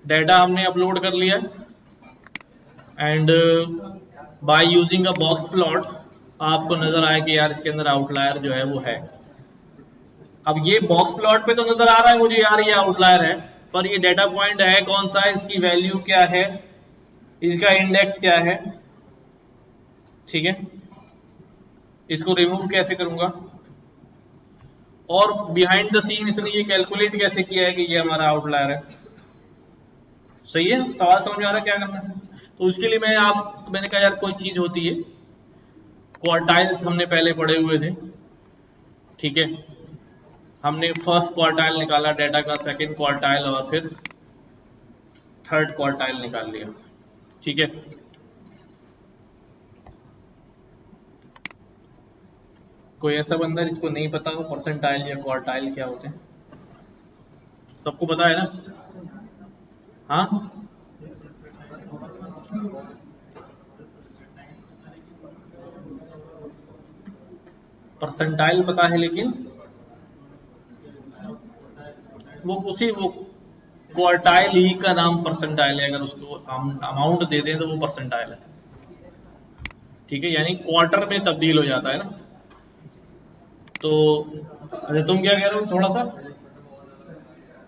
Data हमने upload कर लिया and by using a box plot आपको नजर आए कि यार इसके अंदर आउटलायर जो है वो है। अब ये बॉक्स प्लॉट पे तो नजर आ रहा है मुझे यार ये आउटलायर है, पर ये डेटा पॉइंट है कौन सा, इसकी वैल्यू क्या है, इसका इंडेक्स क्या है, ठीक है। इसको रिमूव कैसे करूंगा और बिहाइंड द सीन इसने ये कैलकुलेट कैसे किया है कि ये हमारा आउटलायर है। सही है, सवाल समझ में आ रहा है क्या करना है। तो उसके लिए मैंने कहा यार कोई चीज होती है, क्वार्टाइल्स हमने पहले पढ़े हुए थे, ठीक है। हमने फर्स्ट क्वार्टाइल निकाला डेटा का, सेकंड क्वार्टाइल और फिर थर्ड क्वार्टाइल निकाल लिया, ठीक है। कोई ऐसा बंदा जिसको नहीं पता हो परसेंटाइल या क्वार्टाइल क्या होते हैं? सबको पता है ना? हाँ, परसेंटाइल पता है लेकिन वो क्वार्टाइल ही का नाम परसेंटाइल है, अगर उसको अमाउंट दे दें तो वो परसेंटाइल है, ठीक है। यानी क्वार्टर में तब्दील हो जाता है ना। तो अरे तुम क्या कह रहे हो थोड़ा सा?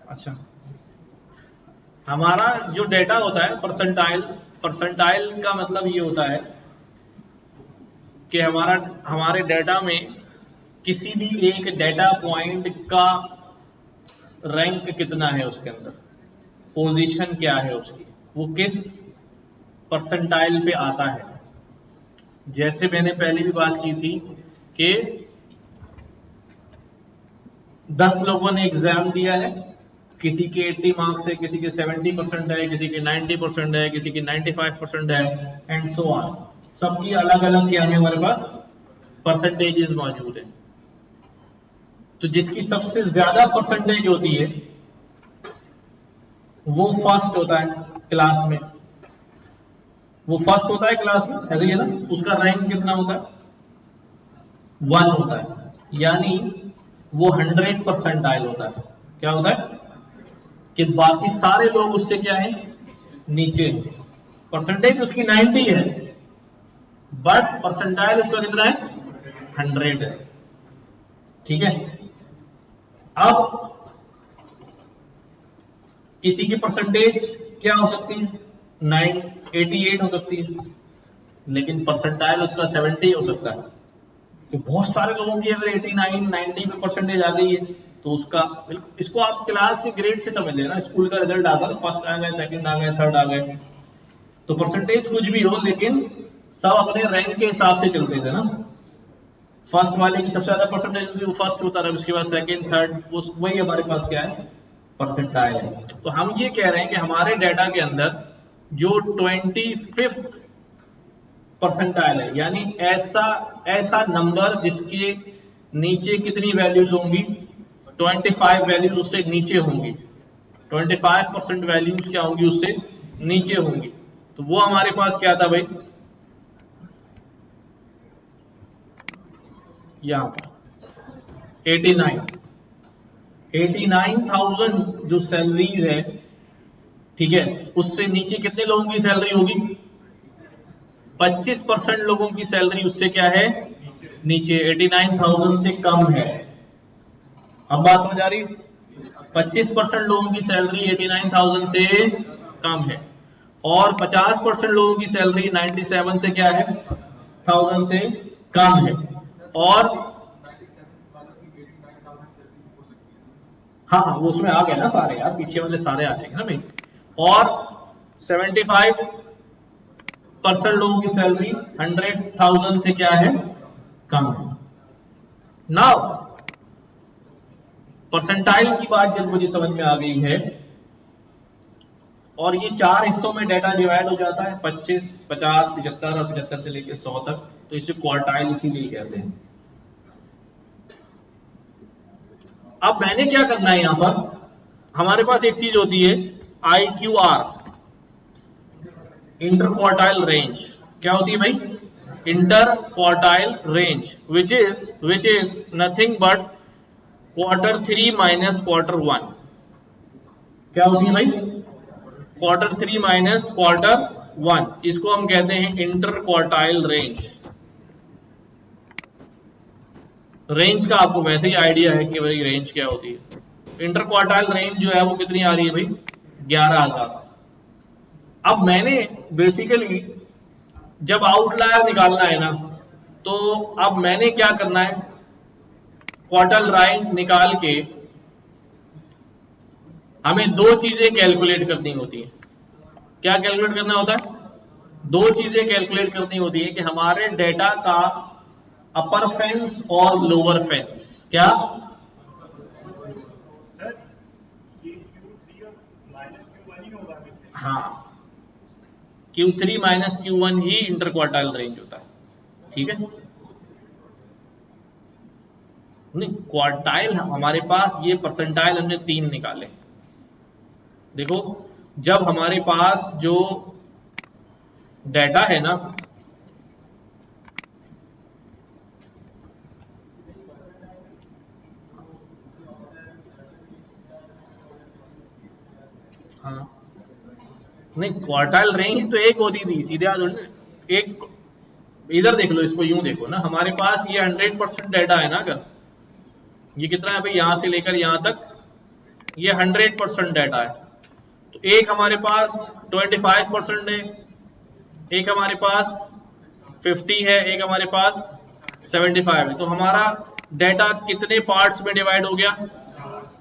अच्छा, हमारा जो डेटा होता है परसेंटाइल का मतलब ये होता है कि हमारे डेटा में किसी भी एक डेटा पॉइंट का रैंक कितना है, उसके अंदर पोजीशन क्या है उसकी, वो किस परसेंटाइल पे आता है। जैसे मैंने पहले भी बात की थी कि 10 लोगों ने एग्जाम दिया है, किसी के 80 मार्क्स है, किसी के 70% है, किसी के 90% है, किसी के 95% है एंड सो ऑन। सबकी अलग अलग क्या है हमारे पास परसेंटेजेस मौजूद है। तो जिसकी सबसे ज्यादा परसेंटेज होती है वो फर्स्ट होता है क्लास में, वो फर्स्ट होता है क्लास में, ऐसे ही है ना। उसका रैंक कितना होता है? 1 होता है, यानी वो 100% होता है। क्या होता है कि बाकी सारे लोग उससे क्या है नीचे। परसेंटेज उसकी 90 है बट परसेंटाइल उसका कितना है 100 है, ठीक है। अब किसी की परसेंटेज क्या हो सकती है 88 हो सकती है, लेकिन परसेंटाइल उसका 70 हो सकता है। कि बहुत सारे लोगों की अगर 89 90 पे परसेंटेज आ गई है तो उसका, इसको आप क्लास के ग्रेड से समझ लेना। स्कूल का रिजल्ट आता है, फर्स्ट आ गए, सेकंड आ गए, थर्ड आ गए, तो परसेंटेज कुछ भी हो लेकिन सब अपने रैंक के हिसाब से चलते थे ना। फर्स्ट वाले की सबसे ज्यादा परसेंटेज होती है वो फर्स्ट होता है, उसके बाद सेकंड थर्ड, वही हमारे पास क्या है परसेंटाइल है। तो हम ये कह रहे हैं कि हमारे डाटा के अंदर जो 25th परसेंटाइल है, यानी ऐसा नंबर जिसके नीचे कितनी वैल्यूज होंगी 25 वैल्यूज उससे नीचे होंगी, 25% वैल्यूज क्या होंगी उससे नीचे होंगी। तो वो हमारे पास क्या था भाई, यहां पर 89,000 जो सैलरीज है, ठीक है, उससे नीचे कितने लोगों की सैलरी होगी 25% लोगों की सैलरी उससे क्या है नीचे, 89,000 से कम है। अब बात समझ आ रही? 25% लोगों की सैलरी 89,000 से कम है और 50% लोगों की सैलरी 97 से क्या है 1000 से कम है। और हाँ हाँ वो उसमें आ गया ना सारे, यार पीछे वाले सारे आ जाएंगे ना भाई। और 75% लोगों की सैलरी 100,000 से क्या है कम है। नाउ परसेंटाइल की बात जब मुझे समझ में आ गई है, और ये 4 हिस्सों में डाटा डिवाइड हो जाता है 25, 50, 75 और 75 से लेकर 100 तक, तो इसे क्वार्टाइल इसीलिए कहते हैं। अब मैंने क्या करना है यहां पर, हमारे पास एक चीज होती है IQR, इंटर क्वार्टाइल रेंज। क्या होती है भाई inter quartile range, which is nothing but Q3 minus Q1। क्या होती है भाई Q3 माइनस Q1, इसको हम कहते हैं इंटर क्वार्टाइल रेंज। रेंज का आपको वैसे ही आइडिया है कि भाई रेंज क्या होती है। इंटर क्वार्टाइल रेंज जो है वो कितनी आ रही है भाई, 11,000। अब मैंने बेसिकली जब आउटलायर निकालना है ना, तो अब मैंने क्या करना है, क्वार्टाइल रेंज निकाल के हमें दो चीजें कैलकुलेट करनी होती है। क्या कैलकुलेट करना होता है, दो चीजें कैलकुलेट करनी होती है कि हमारे डेटा का अपर फेंस और लोअर फेंस क्या, हाँ Q3 माइनस Q1 ही इंटर क्वार्टाइल रेंज होता है। ठीक है, नहीं क्वार्टाइल हमारे पास ये परसेंटाइल हमने 3 निकाले। देखो जब हमारे पास जो डेटा है ना, हाँ नहीं क्वार्टाइल रेंज तो एक होती थी सीधे एक, इधर देख लो, इसको यूं देखो ना, हमारे पास ये 100% डेटा है ना, अगर ये कितना है भाई, यहां से लेकर यहां तक ये 100% डेटा है, तो एक हमारे पास 25% है, एक हमारे पास 50 है, एक हमारे पास 75 है। तो हमारा डेटा कितने पार्ट्स में डिवाइड हो गया,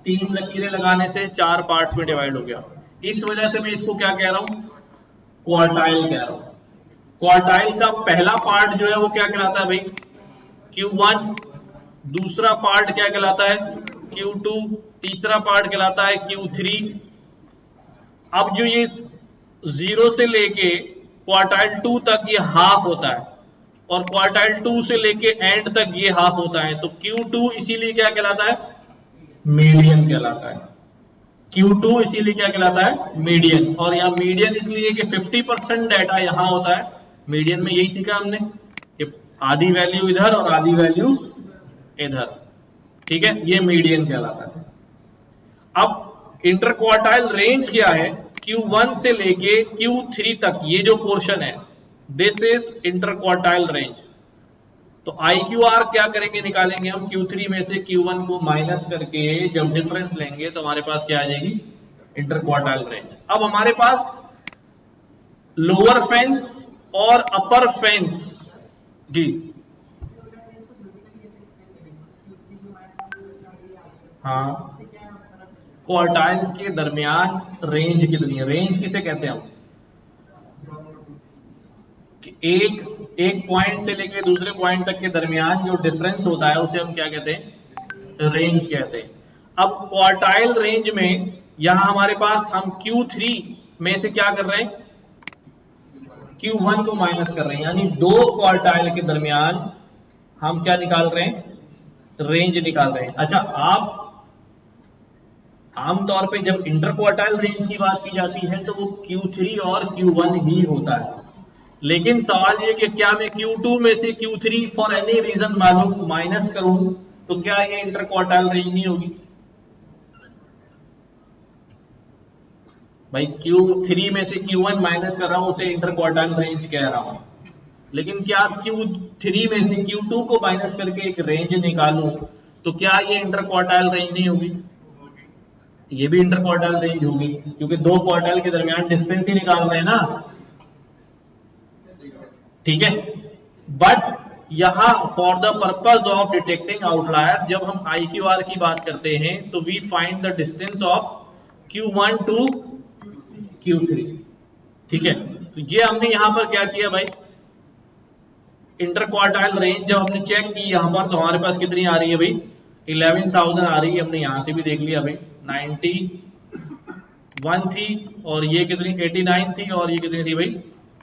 3 लकीरें लगाने से 4 पार्ट्स में डिवाइड हो गया। इस वजह से मैं इसको क्या कह रहा हूं, क्वार्टाइल कह रहा हूं। क्वार्टाइल का पहला पार्ट जो है वो क्या कहलाता है भाई, Q1, दूसरा पार्ट क्या कहलाता है Q2, तीसरा पार्ट कहलाता है Q3। अब जो ये 0 से लेके क्वार्टाइल 2 तक ये हाफ होता है, और क्वार्टाइल 2 से लेके एंड तक ये हाफ होता है, तो Q2 इसीलिए क्या कहलाता है, मीडियन कहलाता है। Q2 इसीलिए क्या कहलाता है, मीडियन। और यहाँ मीडियन इसलिए कि 50% डाटा यहां होता है, मीडियन में यही सीखा हमने कि आधी वैल्यू इधर और आधी वैल्यू इधर। ठीक है, ये मीडियन कहलाता है। अब इंटर क्वार्टाइल रेंज क्या है, Q1 से लेके Q3 तक ये जो पोर्शन है, this is inter quartile range. तो IQR क्या करेंगे, निकालेंगे हम Q3 में से Q1 को माइनस करके, जब डिफरेंस लेंगे तो हमारे पास क्या आ जाएगी, इंटर क्वार्टाइल रेंज। अब हमारे पास लोअर फेंस और अपर फेंस जी, हाँ क्वार्टाइल्स के दरमियान रेंज कितनी है, रेंज किसे कहते हैं हम, कि एक पॉइंट से लेके दूसरे पॉइंट तक के दरमियान जो डिफरेंस होता है उसे हम क्या कहते हैं, रेंज कहते हैं। अब क्वार्टाइल रेंज में यहां हमारे पास हम Q3 में से क्या कर रहे हैं, Q1 को माइनस कर रहे हैं, यानी दो क्वार्टाइल के दरमियान हम क्या निकाल रहे हैं, रेंज निकाल रहे हैं। अच्छा, आप आमतौर पे जब इंटर क्वार्टाइल रेंज की बात की जाती है तो वो Q3 और Q1 ही होता है, लेकिन सवाल ये कि क्या मैं Q2 में से Q3 फॉर एनी रीजन मालूम माइनस करूं तो क्या ये इंटर क्वार्टाइल रेंज नहीं होगी भाई, Q3 में से Q1 माइनस कर रहा हूं उसे इंटर क्वार्टाइल रेंज कह रहा हूं, लेकिन क्या Q3 में से Q2 को माइनस करके एक रेंज निकालूं तो क्या ये इंटर क्वार्टाइल रेंज नहीं होगी, ये भी इंटर क्वार्टाइल रेंज होगी, क्योंकि दो क्वार्टाइल के दरमियान डिस्टेंस ही निकाल रहे हैं ना। ठीक है, बट यहां for the purpose of detecting outlier जब हम IQR की बात करते हैं तो we find the distance of Q1 to Q3। ठीक है, तो ये हमने यहां पर क्या किया भाई, इंटर क्वार्टाइल रेंज जब हमने चेक की यहां पर तो हमारे पास कितनी आ रही है भाई, 11,000 आ रही है। हमने यहां से भी देख लिया भाई, 91 थी और ये कितनी 89 थी और ये कितनी थी भाई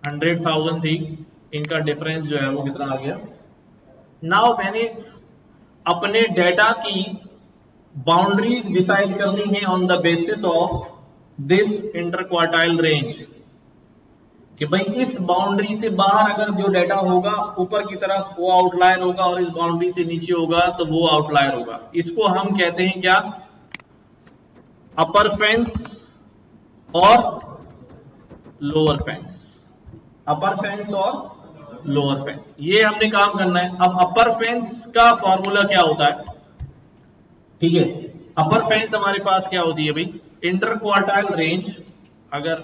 100,000 थी। इनका डिफरेंस जो है वो कितना आ गया। नाउ मैंने अपने डेटा की बाउंड्रीज डिसाइड करनी है on the basis of this inter quartile range, कि भाई इस बाउंड्री से बाहर अगर जो डेटा होगा ऊपर की तरफ वो आउटलायर होगा और इस बाउंड्री से नीचे होगा तो वो आउटलायर होगा। इसको हम कहते हैं क्या, अपर फेंस और लोअर फेंस, अपर फेंस और लोअर फेंस, ये हमने काम करना है। अब अपर फेंस का फॉर्मूला क्या होता है, ठीक है, अपर फेंस हमारे पास क्या होती है भाई, इंटर क्वार्टाइल रेंज। अगर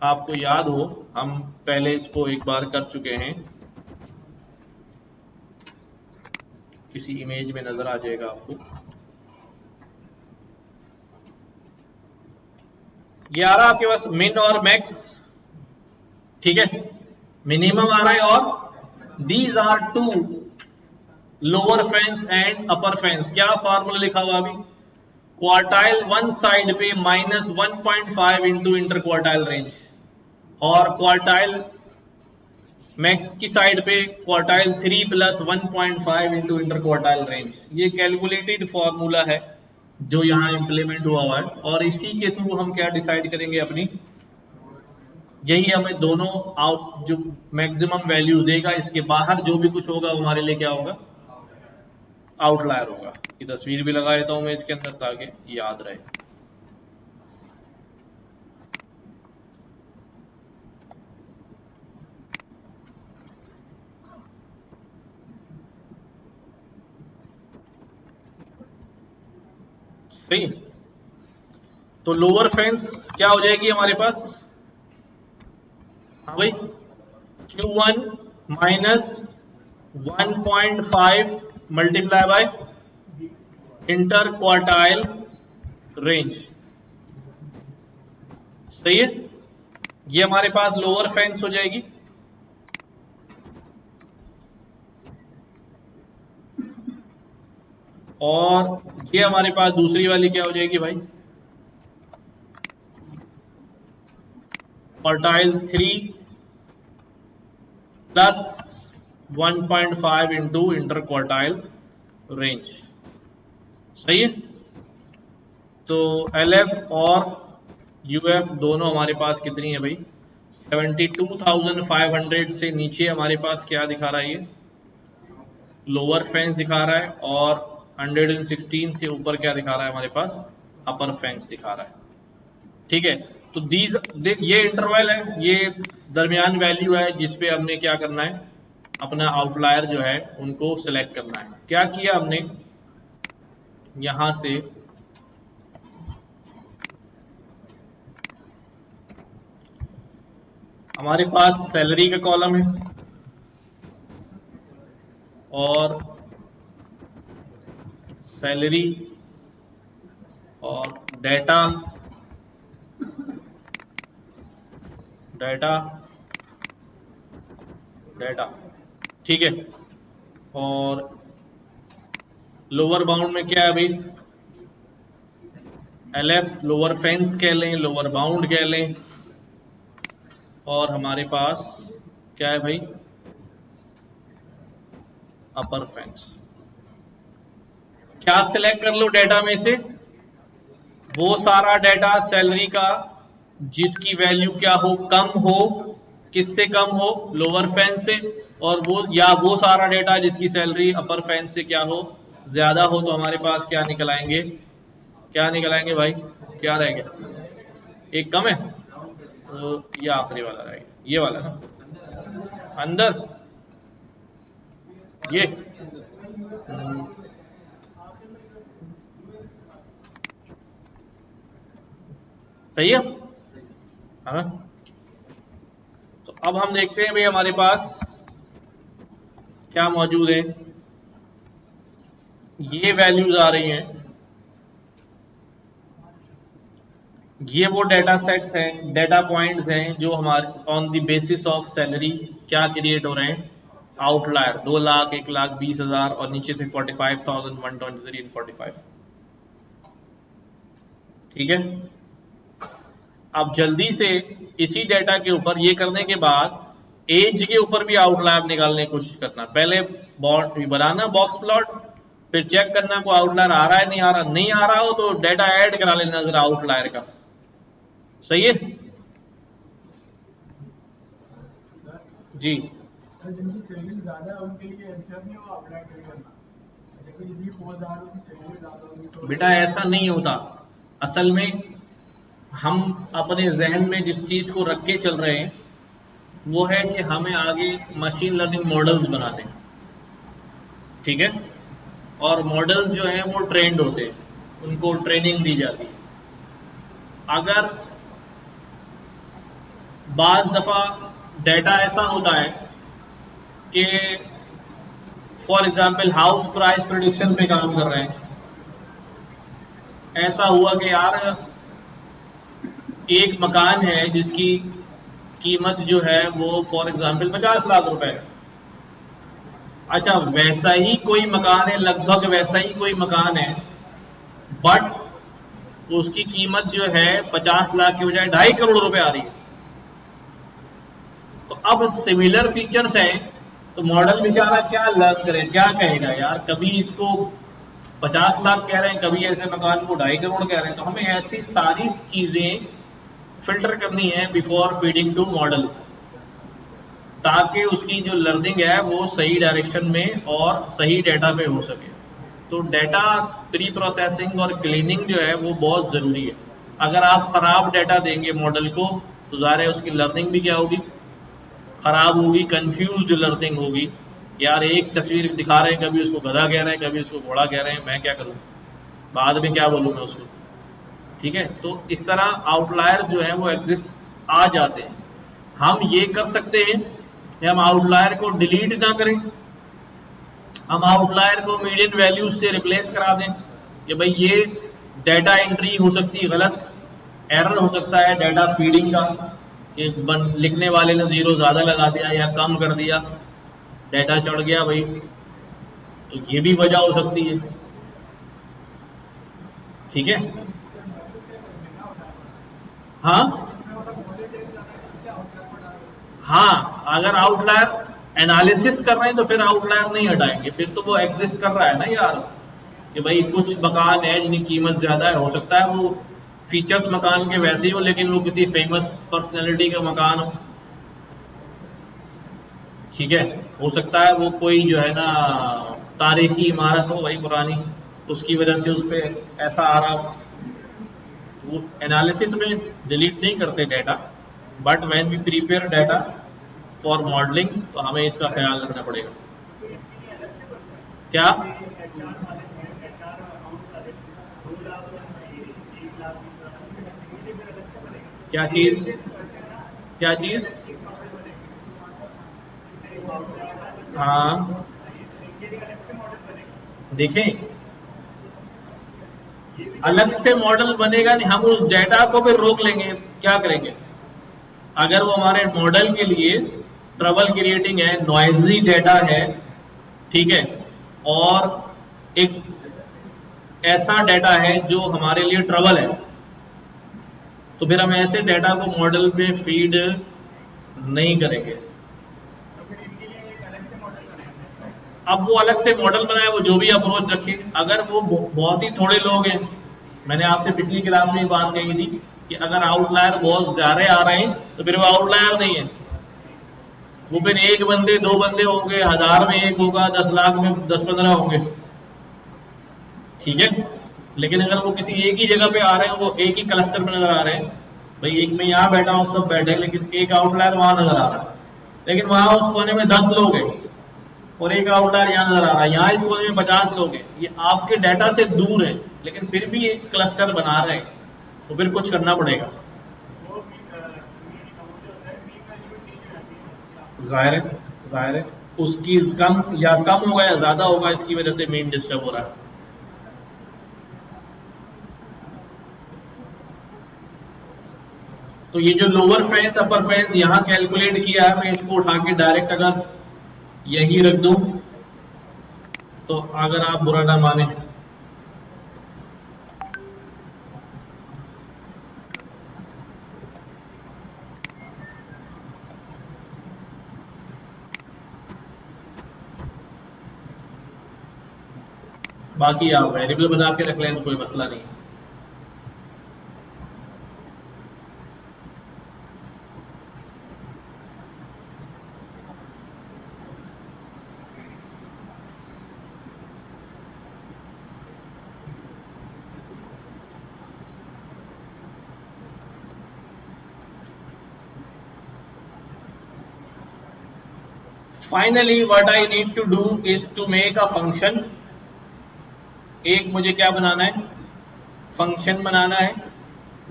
आपको याद हो, हम पहले इसको एक बार कर चुके हैं, किसी इमेज में नजर आ जाएगा आपको। ये आ रहा है आपके पास मिन और मैक्स, ठीक है, मिनिमम आ रहा है, और these are two lower fence and upper fence. क्या फॉर्मूला लिखा हुआ अभी, क्वार्टाइल वन साइड पे minus 1.5 into inter quartile range, और क्वार्टाइल मैक्स की साइड पे quartile 3 plus 1.5 into inter quartile range. ये कैलकुलेटेड फॉर्मूला है जो यहाँ इंप्लीमेंट हुआ है, और इसी के थ्रू हम क्या डिसाइड करेंगे अपनी, यही हमें दोनों आउट जो मैक्सिमम वैल्यूज देगा, इसके बाहर जो भी कुछ होगा वो हमारे लिए क्या होगा, आउटलायर होगा। ये तस्वीर भी लगा देता हूं मैं इसके अंदर ताकि याद रहे। सही, तो लोअर फेंस क्या हो जाएगी हमारे पास, हाँ भाई, Q1 minus 1.5 multiply bye inter quartile range, सही है, ये हमारे पास लोअर फेंस हो जाएगी। और ये हमारे पास दूसरी वाली क्या हो जाएगी भाई, quartile 3 plus 1.5 into inter quartile range, सही है। तो LF और UF दोनों हमारे पास कितनी है भाई, 72,500 से नीचे हमारे पास क्या दिखा रहा है, ये लोअर फेंस दिखा रहा है, और 116 से ऊपर क्या दिखा रहा है हमारे पास, अपर फेंस दिखा रहा है, ठीक है। तो दीज, ये इंटरवल है, ये दरमियान वैल्यू है जिसपे हमने क्या करना है, अपना आउटलायर जो है उनको सिलेक्ट करना है। क्या किया हमने, यहां से हमारे पास सैलरी का कॉलम है, और सैलरी और डेटा, डेटा, डेटा, ठीक है। और लोअर बाउंड में क्या है अभी, LF लोअर फेंस कह लें, लोअर बाउंड कह लें, और हमारे पास क्या है भाई, अपर फेंस। क्या सिलेक्ट कर लो डेटा में से, वो सारा डेटा सैलरी का जिसकी वैल्यू क्या हो, कम हो, किससे कम हो, लोअर फेंस से, और वो या वो सारा डेटा जिसकी सैलरी अपर फेंस से क्या हो, ज्यादा हो। तो हमारे पास क्या निकल आएंगे, क्या निकल आएंगे भाई, क्या रहेगा, एक कम है, तो ये आखिरी वाला रहेगा, ये वाला ना, अंदर ये सही है, हाँ। तो अब हम देखते हैं भाई हमारे पास क्या मौजूद है, ये वैल्यूज आ रही हैं, ये वो डेटा सेट्स हैं, डेटा पॉइंट्स हैं जो हमारे on the basis of salary क्या क्रिएट हो रहे हैं, आउटलायर 2 लाख, 1 लाख 20,000, और नीचे से 45,123 and 45, ठीक है। अब जल्दी से इसी डेटा के ऊपर ये करने के बाद एज के ऊपर भी आउटलायर निकालने की कोशिश करना, पहले बनाना बॉक्स प्लॉट, फिर चेक करना को आउटलायर आ रहा है, नहीं आ रहा, नहीं आ रहा हो तो डेटा ऐड करा लेना जरा आउटलायर का, सही है जी। जिनकी सैलरी ज्यादा है उनके लिए एंटर नहीं हो आउटलायर करना, जैसे किसी की पोस्ट ज्यादा है उसकी सैलरी ज्यादा होगी तो बेटा ऐसा नहीं होता, असल में हम अपने जहन में जिस चीज को रख के चल रहे हैं वो है कि हमें आगे मशीन लर्निंग मॉडल्स बनाने हैं, ठीक है। और मॉडल्स जो हैं वो ट्रेंड होते हैं, उनको ट्रेनिंग दी जाती है। अगर बाज दफा डेटा ऐसा होता है कि for example house price prediction पे काम कर रहे हैं, ऐसा हुआ कि यार एक मकान है जिसकी कीमत जो है वो फॉर एग्जाम्पल 50 लाख रुपए है। अच्छा, वैसा ही कोई मकान है, लगभग वैसा ही कोई मकान है, बट उसकी कीमत जो है 50 लाख के बजाय 2.5 करोड़ रुपए आ रही है। तो अब सिमिलर फीचर्स हैं, तो मॉडल बेचारा क्या लर्न करे, क्या कहेगा यार, कभी इसको 50 लाख कह रहे हैं, कभी ऐसे मकान को 2.5 करोड़ कह रहे हैं। तो हमें ऐसी सारी चीजें फिल्टर करनी है बिफोर फीडिंग टू मॉडल, ताकि उसकी जो लर्निंग है वो सही डायरेक्शन में और सही डेटा पे हो सके। तो डेटा प्री प्रोसेसिंग और क्लीनिंग जो है वो बहुत ज़रूरी है। अगर आप ख़राब डेटा देंगे मॉडल को तो ज़ाहिर है उसकी लर्निंग भी क्या होगी, ख़राब होगी, कंफ्यूज्ड लर्निंग होगी। यार एक तस्वीर दिखा रहे हैं, कभी उसको गधा कह रहे हैं, कभी उसको घोड़ा कह रहे हैं, मैं क्या करूँ, बाद में क्या बोलूँ मैं उसको, ठीक है। तो इस तरह आउटलायर जो है वो एग्जिस्ट आ जाते हैं। हम ये कर सकते हैं कि हम आउटलायर को डिलीट ना करें, हम आउटलायर को मीडियन वैल्यूज से रिप्लेस करा दें कि भाई ये डेटा एंट्री हो सकती है गलत, एरर हो सकता है डेटा फीडिंग का, कि लिखने वाले ने जीरो ज़्यादा लगा दिया या कम कर दिया, डेटा चढ़ गया भाई, तो ये भी वजह हो सकती है, ठीक है। हाँ हाँ, अगर आउटलायर एनालिसिस कर रहे हैं तो फिर आउटलायर नहीं हटाएंगे, फिर तो वो एग्जिस्ट कर रहा है ना यार, कि भाई कुछ मकान है जिनकी कीमत ज्यादा है, हो सकता है वो फीचर्स मकान के वैसे ही हो लेकिन वो किसी फेमस पर्सनैलिटी का मकान हो, ठीक है। हो सकता है वो कोई जो है ना तारीखी इमारत हो भाई पुरानी, उसकी वजह से उस पर ऐसा आ रहा हो। वो एनालिसिस में डिलीट नहीं करते data, but when we prepare data for modelling तो हमें इसका ख्याल रखना पड़ेगा। क्या क्या चीज, क्या चीज? हाँ देखें, अलग से मॉडल बनेगा नहीं, हम उस डेटा को भी रोक लेंगे। क्या करेंगे, अगर वो हमारे मॉडल के लिए ट्रबल क्रिएटिंग है, नॉइजी डेटा है, ठीक है, और एक ऐसा डेटा है जो हमारे लिए ट्रबल है, तो फिर हम ऐसे डेटा को मॉडल पे फीड नहीं करेंगे। अब वो अलग से मॉडल बनाए, वो जो भी अप्रोच रखे, अगर वो बहुत ही थोड़े लोग हैं, मैंने आपसे पिछली क्लास में बात कही थी कि अगर आउटलायर बहुत ज्यादा आ रहे हैं तो फिर वो आउटलायर नहीं है, वो फिर एक बंदे दो बंदे होंगे, 1000 में एक होगा, 10 लाख में 10-15 होंगे, ठीक है। लेकिन अगर वो किसी एक ही जगह पे आ रहे हैं, वो एक ही क्लस्टर में नजर आ रहे हैं, भाई एक में यहाँ बैठा हूँ सब बैठे, लेकिन एक आउटलायर वहां नजर आ रहा है, लेकिन वहां उस कोने में 10 लोग हैं और एक आउटलायर यहाँ नजर आ रहा है, यहाँ इस कोने में 50 लोग हैं, ये आपके डाटा से दूर है लेकिन फिर भी एक क्लस्टर बना रहे हैं, तो फिर कुछ करना पड़ेगा। जाहिर है, जाहिर है उसकी कम या कम होगा या ज्यादा होगा, इसकी वजह से मेन डिस्टर्ब हो रहा है। तो ये जो लोअर फेंस अपर फेंस यहाँ कैलकुलेट किया है, मैं इसको उठा के डायरेक्ट अगर यही रख दूं, तो अगर आप बुरा ना माने, बाकी आप वेरिएबल बना के रख लें तो कोई मसला नहीं। Finally what I need to do is to make a function. एक मुझे क्या बनाना है, फंक्शन बनाना है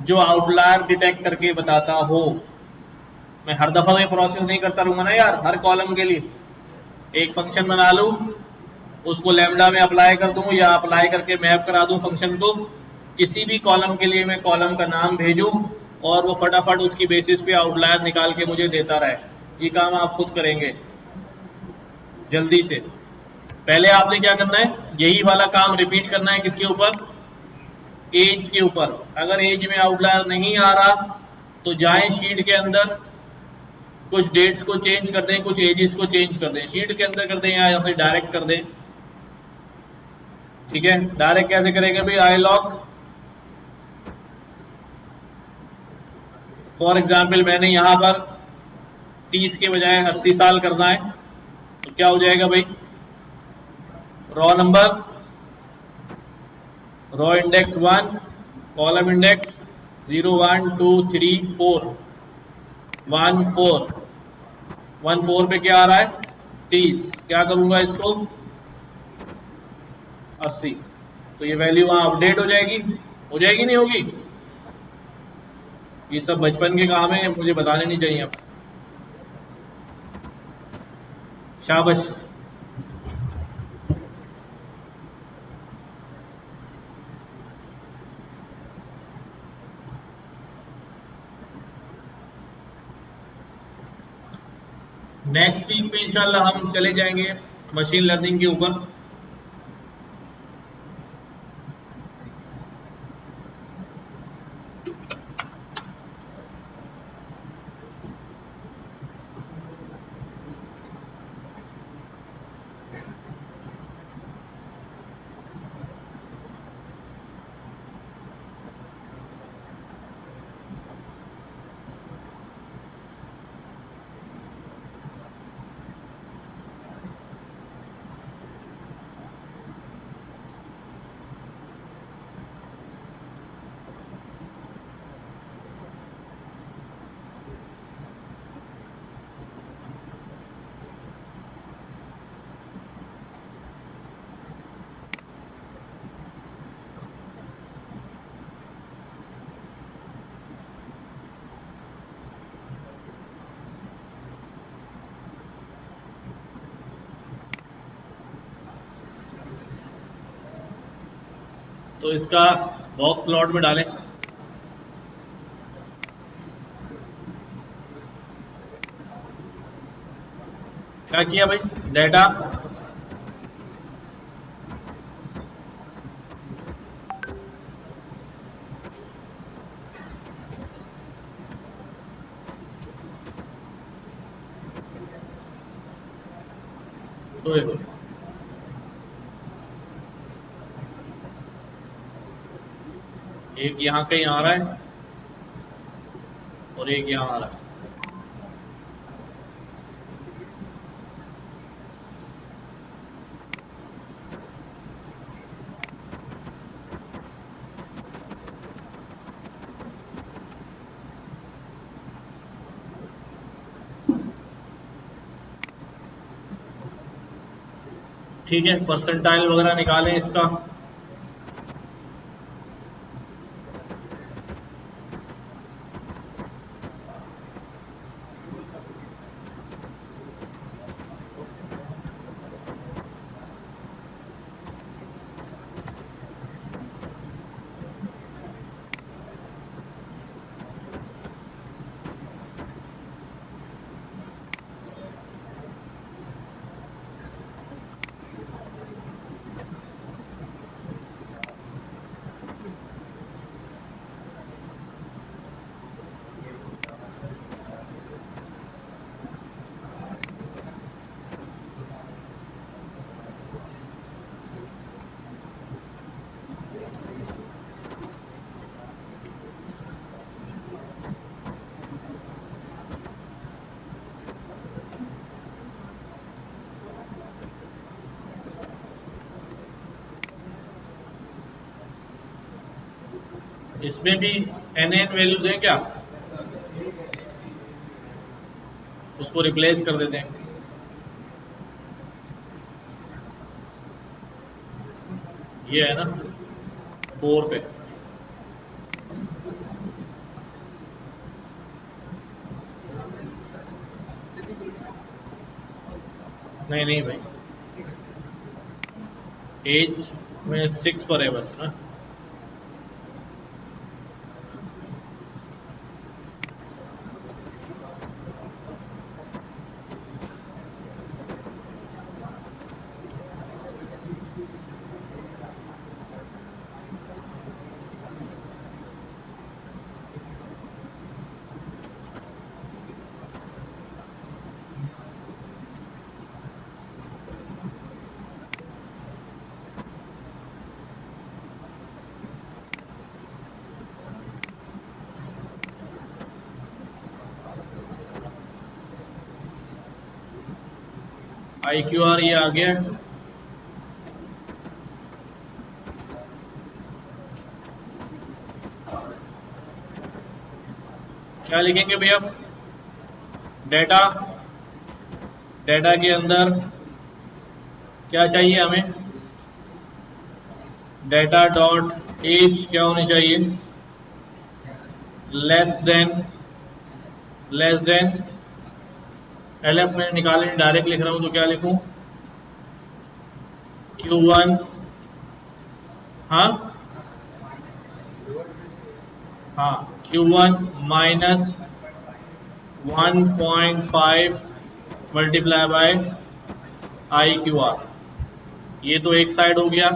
जो आउटलायर डिटेक्ट करके बताता हो। मैं हर दफा ये प्रोसेस नहीं करता रहूंगा ना यार, हर कॉलम के लिए एक फंक्शन बना लूं, उसको लैम्डा में अप्लाई कर दूं या अप्लाई करके मैप करा दूं फंक्शन को, किसी भी कॉलम के लिए मैं कॉलम का नाम भेजूं और वो फटाफट उसकी बेसिस पे आउटलायर निकाल के मुझे देता रहे। ये काम आप खुद करेंगे जल्दी से। पहले आपने क्या करना है, यही वाला काम रिपीट करना है किसके ऊपर, एज के ऊपर। अगर एज में आउटलायर नहीं आ रहा तो जाएं शीट के अंदर, कुछ डेट्स को चेंज कर दें, कुछ एजेस को चेंज कर दें, शीट के अंदर कर दें या फिर डायरेक्ट कर दें। ठीक है, डायरेक्ट कैसे करेंगे भाई, आई लॉग फॉर एग्जाम्पल मैंने यहां पर 30 के बजाय 80 साल करना है, तो क्या हो जाएगा भाई, raw number, raw index 1, column index 0 1 2 3 4 1 4 1 4 पे क्या आ रहा है 30, क्या करूंगा इसको 80, तो ये वैल्यू वहां अपडेट हो जाएगी नहीं होगी। ये सब बचपन के काम है, मुझे बताने नहीं चाहिए अब। शाबाश। नेक्स्ट वीक में इंशाल्लाह हम चले जाएंगे मशीन लर्निंग के ऊपर। तो इसका बॉक्स प्लॉट में डालें। क्या किया भाई, डेटा तो देखो एक यहाँ कहीं आ रहा है और एक यहाँ आ रहा है। ठीक है, परसेंटाइल वगैरह निकालें इसका। इसमें भी NN वैल्यूज है क्या, उसको रिप्लेस कर देते हैं। ये है ना 4 पे, नहीं नहीं भाई, एज में 6 पर है बस ना। IQR ये आ गया, क्या लिखेंगे भैया? डेटा, डेटा के अंदर क्या चाहिए हमें? डेटा डॉट एज क्या होनी चाहिए? लेस देन LF मैंने निकाले, डायरेक्ट लिख रहा हूं तो क्या लिखूं? Q1, हाँ Q1 minus 1.5 multiply by IQR। ये तो एक साइड हो गया,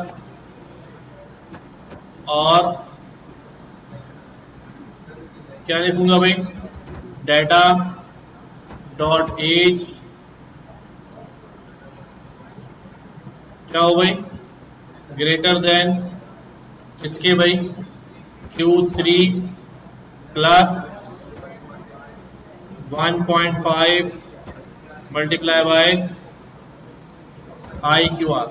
और क्या लिखूंगा भाई? डेटा डॉट एज क्या हो भाई? ग्रेटर देन किसके भाई? Q3 plus 1.5 multiply by IQR।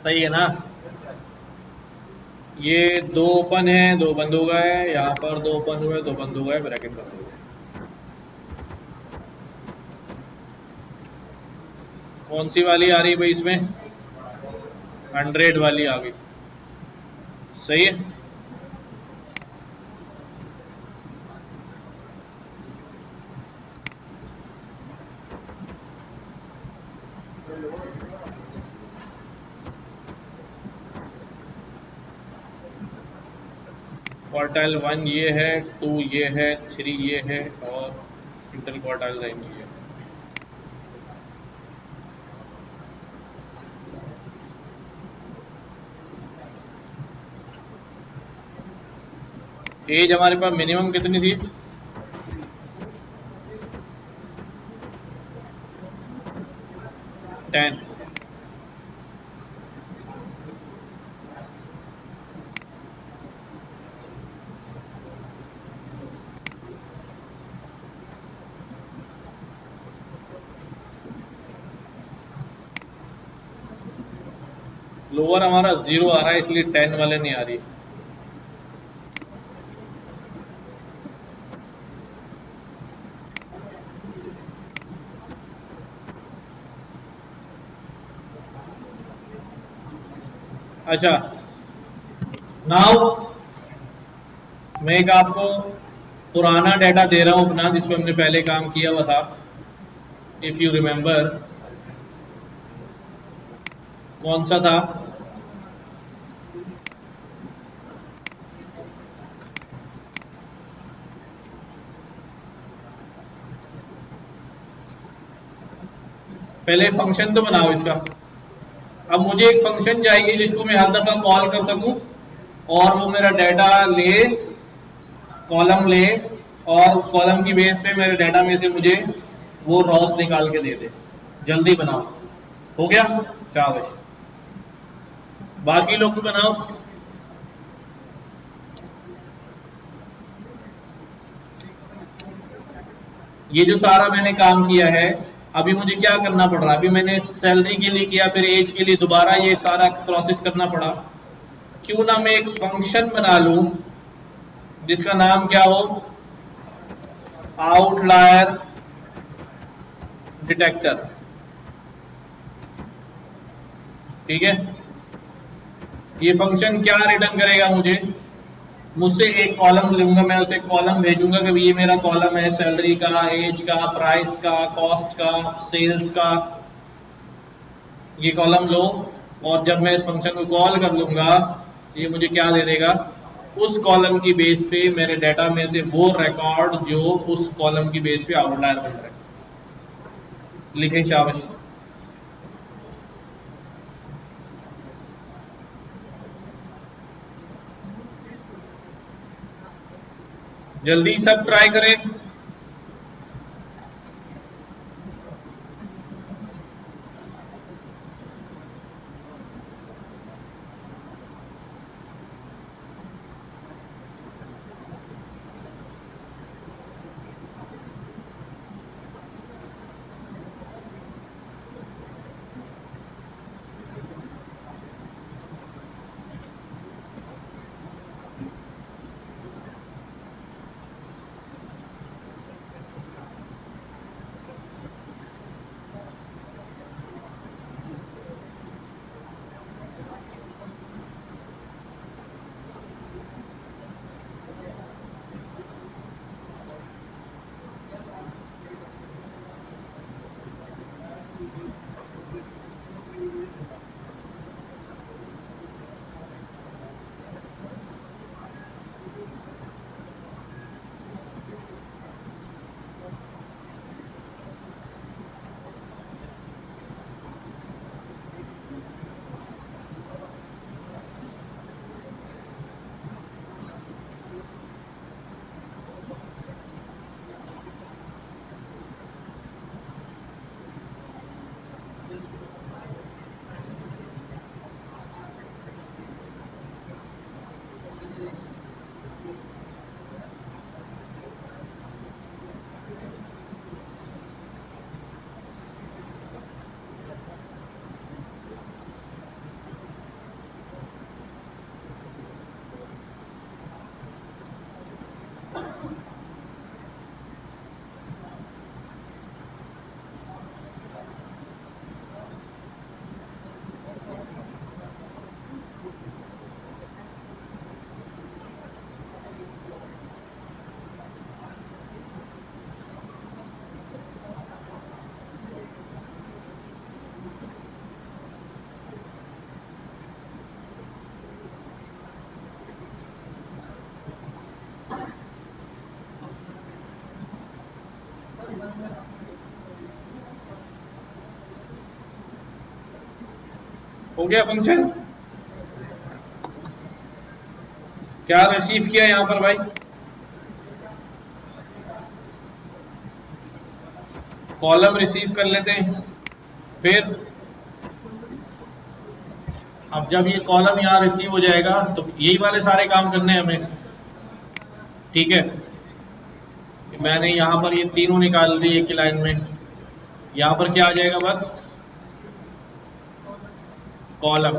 सही है ना? ये 2 ओपन है, 2 बंद हो गए, यहाँ पर 2 ओपन हुए, 2 बंद हो गए, ब्रैकेट बंद हो गए। कौन सी वाली आ रही भाई इसमें? 100 वाली आ गई, सही है। क्वार्टाइल 1 ये है, 2 ये है, 3 ये है, और इंटर क्वार्टाइल लाइन ये है। एज हमारे पास मिनिमम कितनी थी? 10। लोअर हमारा 0 आ रहा है, इसलिए 10 वाले नहीं आ रही। अच्छा, नाउ मैं एक आपको पुराना डेटा दे रहा हूं अपना, जिसपे हमने पहले काम किया हुआ था। इफ यू रिमेंबर, कौन सा था? पहले फंक्शन तो बनाओ इसका। अब मुझे एक फंक्शन चाहिए जिसको मैं हर दफा कॉल कर सकूं, और वो मेरा डेटा ले, कॉलम ले, और उस कॉलम की बेस पे मेरे डेटा में से मुझे वो रॉस निकाल के दे दे। जल्दी बनाओ। हो गया? शाबाश। बाकी लोग भी बनाओ। ये जो सारा मैंने काम किया है, अभी मुझे क्या करना पड़ रहा है? अभी मैंने सैलरी के लिए किया, फिर एज के लिए दोबारा ये सारा प्रोसेस करना पड़ा। क्यों ना मैं एक फंक्शन बना लूं जिसका नाम क्या हो, आउटलायर डिटेक्टर। ठीक है, ये फंक्शन क्या रिटर्न करेगा, मुझसे एक कॉलम लूंगा, मैं उसे कॉलम भेजूंगा कि ये मेरा कॉलम है सैलरी का, एज का, प्राइस का, कॉस्ट का, सेल्स का, ये कॉलम लो। और जब मैं इस फंक्शन को कॉल कर लूंगा ये मुझे क्या दे देगा, उस कॉलम की बेस पे मेरे डाटा में से वो रिकॉर्ड जो उस कॉलम की बेस पे आउटलायर बन रहा है। लिखें शाबाश। जल्दी सब ट्राई करें। हो गया फंक्शन? क्या रिसीव किया यहां पर भाई? कॉलम रिसीव कर लेते हैं। फिर अब जब ये कॉलम यहां रिसीव हो जाएगा तो यही वाले सारे काम करने हैं हमें। ठीक है, मैंने यहां पर ये तीनों निकाल दी एक अलाइनमेंट। यहां पर क्या आ जाएगा, बस कॉलम।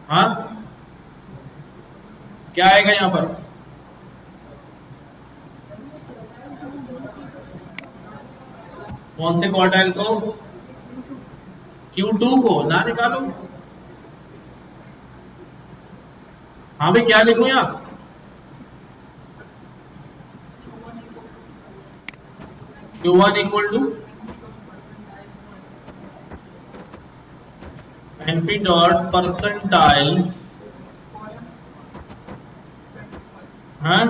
हाँ, क्या आएगा यहां पर? कौन से क्वार्टाइल को? Q2 को ना निकालो। हाँ भाई, क्या लिखूं यहां? Q1 equal to NP dot percentile, हाँ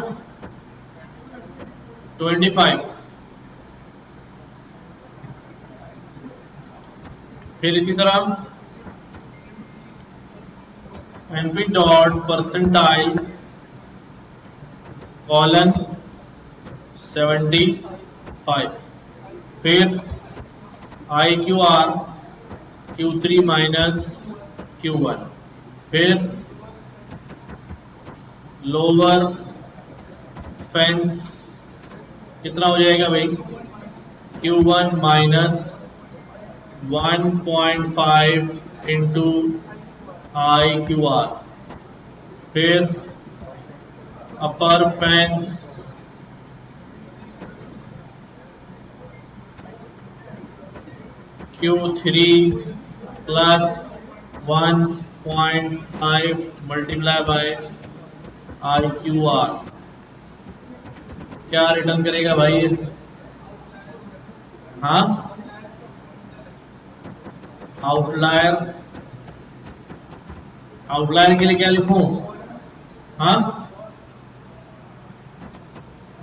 25। फिर इसी तरह NP डॉट परसेंटाइल कॉलन 75। फिर IQR Q3 माइनस Q1। फिर लोअर फेंस कितना हो जाएगा भाई? Q1 माइनस 1.5 इंटू IQR, फिर upper fence Q3 plus 1.5 multiply by IQR, क्या रिटर्न करेगा भाई ये? हाँ, आउटलायर, आउटलायर के लिए क्या लिखूं? हाँ,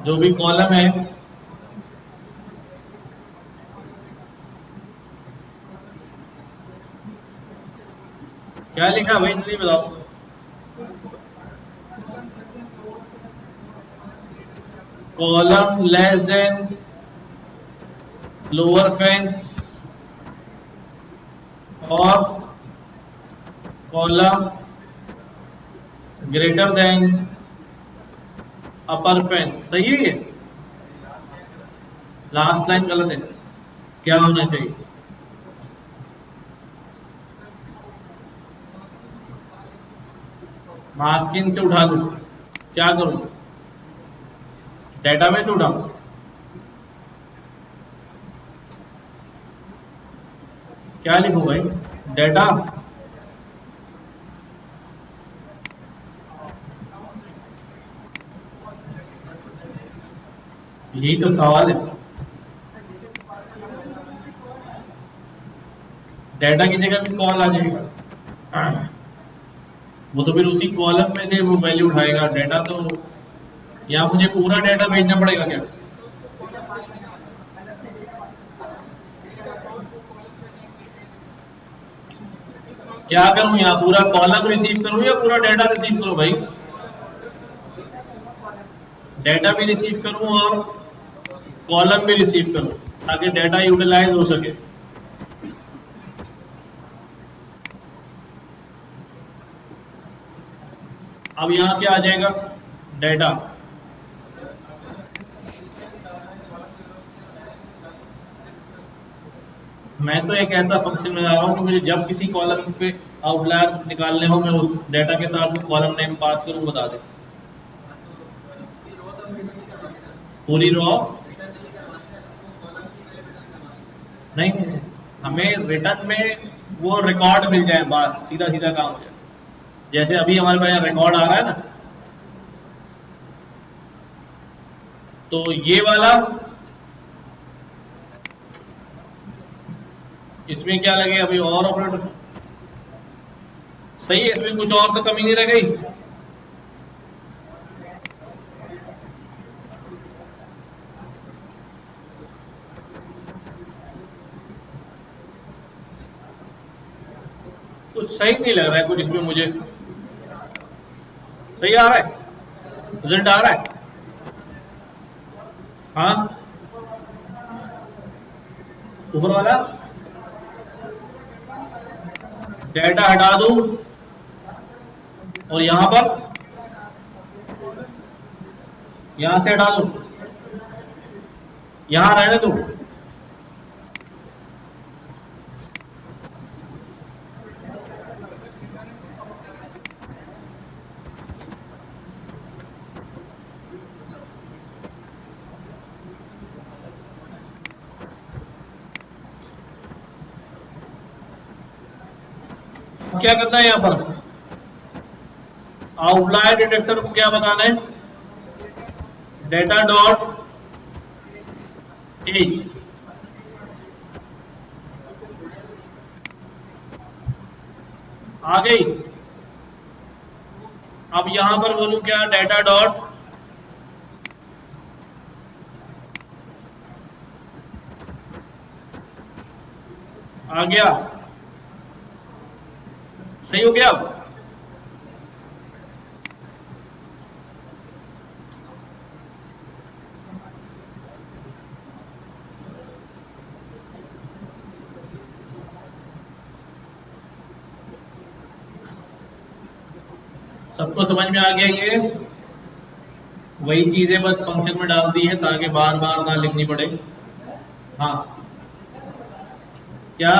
जो भी कॉलम है क्या लिखा भाई, जल्दी बताओ। Column less than lower fence और कॉलम ग्रेटर देन अपर फेंस, सही है ये? लास्ट लाइन गलत है, क्या होना चाहिए? मास्किंग से उठा दूं, क्या करूं? डेटा में से उठाऊं? क्या लिखूं भाई? डेटा, यही तो सवाल है। डेटा की जगह भी कॉल आ जाएगा, वो तो फिर उसी कॉलम में से वो वैल्यू उठाएगा। डेटा तो यहाँ मुझे पूरा डेटा भेजना पड़ेगा क्या? क्या करूं, यहाँ पूरा कॉलम रिसीव करूं या पूरा डेटा रिसीव करूं भाई? डेटा भी रिसीव करूं और कॉलम भी रिसीव करूं, ताकि डेटा यूटिलाइज हो सके। अब यहां क्या आ जाएगा? डेटा। मैं तो एक ऐसा फंक्शन में जा रहा हूं कि मुझे जब किसी कॉलम पे आउटलायर निकालने हो, मैं उस डेटा के साथ वो कॉलम नेम पास करूं, बता दे। पूरी रो नहीं, हमें रिटर्न में वो रिकॉर्ड मिल जाए, बस सीधा सीधा काम हो जाए। जैसे अभी हमारे पास रिकॉर्ड आ रहा है ना, तो ये वाला, इसमें क्या लगे अभी और ऑपरेटर, सही है, इसमें कुछ और तो कमी नहीं रह गई। कुछ सही नहीं लग रहा है, कुछ इसमें मुझे सही आ रहा है, रिजल्ट आ रहा है। हाँ, ऊपर वाला डेटा हटा दूं और यहां पर, यहां से हटा दूं, यहां रहने दूं। क्या करना है यहां पर? आउटलायर डिटेक्टर को क्या बताना है? डेटा डॉट एज, आ गई। अब यहां पर बोलूं क्या? डेटा डॉट आ गया, सही हो गया। अब सबको समझ में आ गया? ये वही चीज है, बस फंक्शन में डाल दी है ताकि बार बार ना लिखनी पड़े। हाँ, क्या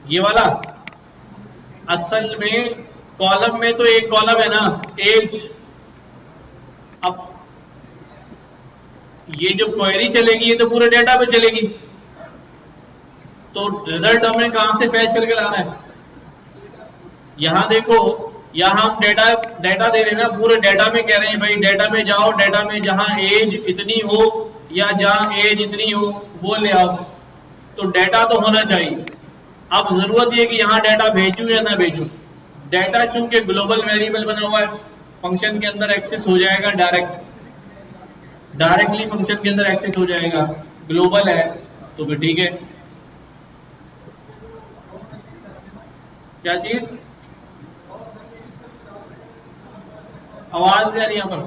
ये वाला? असल में कॉलम में तो एक कॉलम है ना, एज। अब ये जो क्वेरी चलेगी ये तो पूरे डेटा पे चलेगी, तो रिजल्ट हमें कहां से फैच करके लाना है? यहां देखो, यहां हम डेटा दे रहे हैं ना, पूरे डेटा में कह रहे हैं भाई डेटा में जाओ, डेटा में जहां एज इतनी हो या जहां एज इतनी हो वो ले आओ। तो डेटा तो होना चाहिए। अब जरूरत ये कि यहां डेटा भेजूं या ना भेजूं। डेटा चूंकि ग्लोबल वेरिएबल बना हुआ है, फंक्शन के अंदर एक्सेस हो जाएगा डायरेक्टली फंक्शन के अंदर एक्सेस हो जाएगा, ग्लोबल है तो फिर ठीक है। क्या चीज? आवाज नहीं आ रही यहां पर।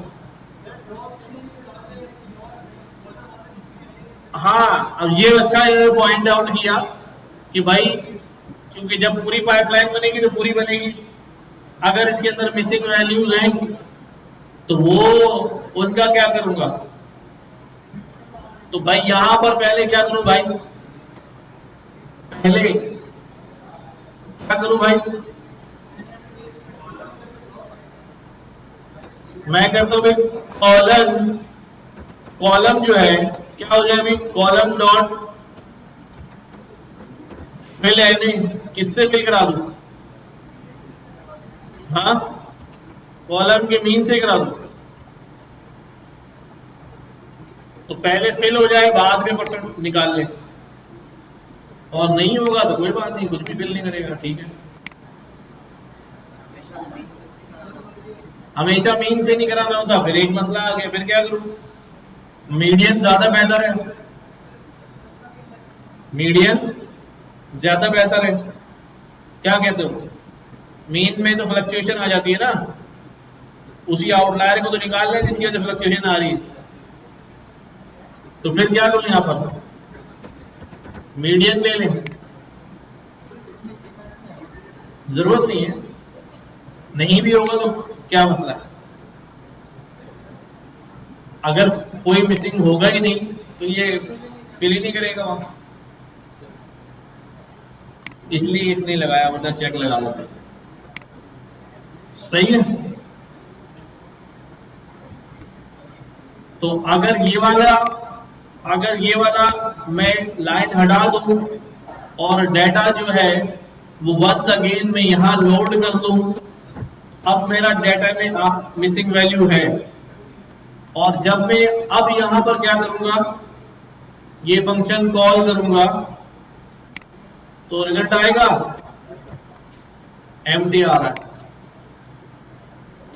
हाँ, अब ये अच्छा पॉइंट आउट किया कि भाई क्योंकि जब पूरी पाइपलाइन बनेगी तो पूरी बनेगी, अगर इसके अंदर मिसिंग वैल्यूज हैं तो वो उनका क्या करूंगा? तो भाई यहां पर पहले क्या करूं भाई? पहले क्या करूं भाई? मैं करता हूं भाई कॉलम जो है क्या हो जाए भाई? कॉलम डॉट फिल एनी, किससे फिल करा दूं? हाँ, कॉलम के मीन से करा दूं। तो पहले फिल हो जाए, बाद में परसेंट निकाल ले, और नहीं होगा तो कोई बात नहीं, कुछ भी फिल नहीं करेगा, ठीक है। हमेशा मीन से नहीं कराना होता, फिर एक मसला आ गया, फिर क्या करूं? मीडियन ज्यादा बेहतर है, मीडियन ज्यादा बेहतर है। क्या कहते हो? मीन में तो फ्लक्चुएशन आ जाती है ना, उसी आउटलायर को तो निकालना है जिसकी वजह से फ्लक्चुएशन आ रही है। तो फिर क्या करूं? यहां पर मीडियन ले लें, जरूरत नहीं है, नहीं भी होगा तो क्या मसला है? अगर कोई मिसिंग होगा ही नहीं तो ये फिल ही नहीं करेगा वहां, इसलिए इसने लगाया, वरना चेक लगा लो। सही है। तो अगर ये वाला मैं लाइन हटा दूं और डेटा जो है वो वंस अगेन मैं यहां लोड कर दूं, अब मेरा डेटा में मिसिंग वैल्यू है, और जब मैं अब यहां पर क्या करूंगा? ये फंक्शन कॉल करूंगा तो रिजल्ट आएगा एम्प्टी आ रहा है।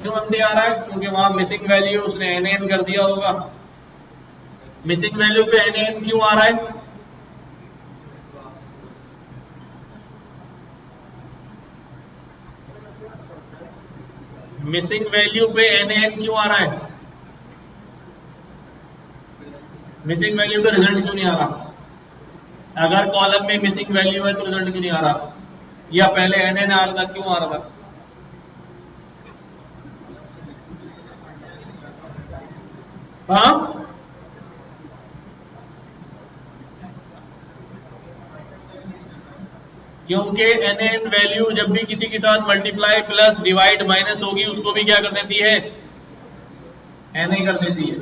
क्यों एम्प्टी आ रहा है? क्योंकि वहां मिसिंग वैल्यू उसने एन कर दिया होगा। मिसिंग वैल्यू पे एन क्यों आ रहा है? मिसिंग वैल्यू पे एन क्यों आ रहा है? मिसिंग वैल्यू पे रिजल्ट क्यों नहीं आ रहा? अगर कॉलम में मिसिंग वैल्यू है तो रिजल्ट क्यों नहीं आ रहा? या पहले एन आ रहा था, क्यों आ रहा था? हाँ, क्योंकि एन वैल्यू जब भी किसी के साथ मल्टीप्लाई प्लस डिवाइड माइनस होगी उसको भी क्या कर देती है? एन कर देती है।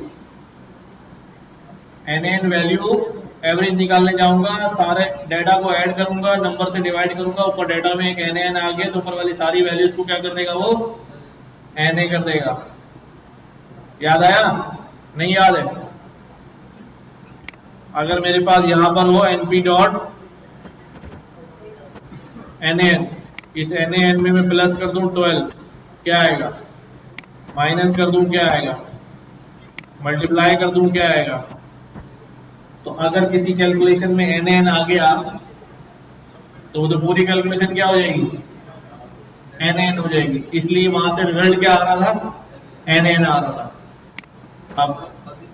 एन वैल्यू एवरेज निकालने जाऊंगा, सारे डेटा को ऐड करूंगा, नंबर से डिवाइड करूंगा, ऊपर डेटा में एक एन आ गया तो ऊपर वाली सारी वैल्यूज को क्या कर देगा? वो एन कर देगा। याद आया? नहीं याद है? अगर मेरे पास यहां पर हो एनपी डॉट एन, इस एन में मैं प्लस कर दूं 12, क्या आएगा? माइनस कर दूं क्या आएगा? मल्टीप्लाई कर दूं क्या आएगा? तो अगर किसी कैलकुलेशन में एन आ गया तो पूरी कैलकुलेशन क्या हो जाएगी? एन हो जाएगी। इसलिए वहां से रिजल्ट क्या आ रहा था? एन आ रहा था।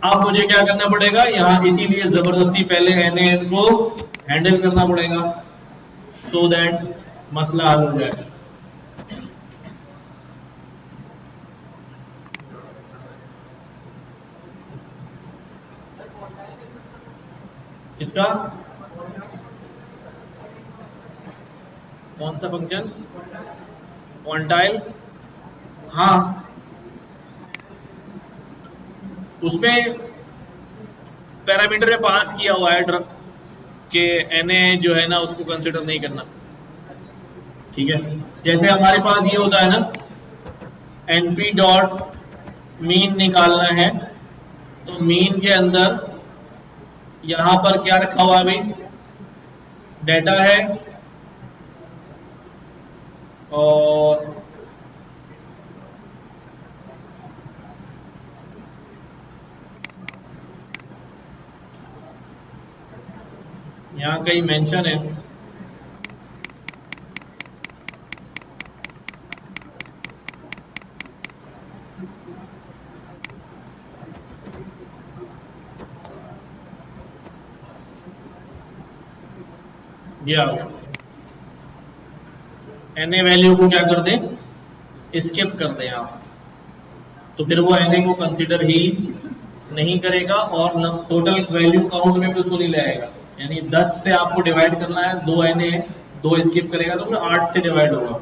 अब मुझे क्या करना पड़ेगा यहां? इसीलिए जबरदस्ती पहले एन को हैंडल करना पड़ेगा, सो दैट मसला हल हो जाए। किसका? कौन सा फंक्शन? क्वांटाइल। हाँ, उसमें पैरामीटर में पास किया हुआ है कि Na जो है ना उसको कंसिडर नहीं करना। ठीक है, जैसे हमारे पास ये होता है ना, np डॉट मीन निकालना है, तो मीन के अंदर यहां पर क्या रखा हुआ है भाई? डेटा है, और यहां कहीं मेंशन है, ये आ गया। Na वैल्यू को क्या कर दें? स्किप कर दें आप, तो फिर वो Na को कंसीडर ही नहीं करेगा और टोटल वैल्यू काउंट में भी उसको नहीं ले आएगा। यानी 10 से आपको डिवाइड करना है, 2 Na 2 स्किप करेगा तो फिर 8 से डिवाइड होगा।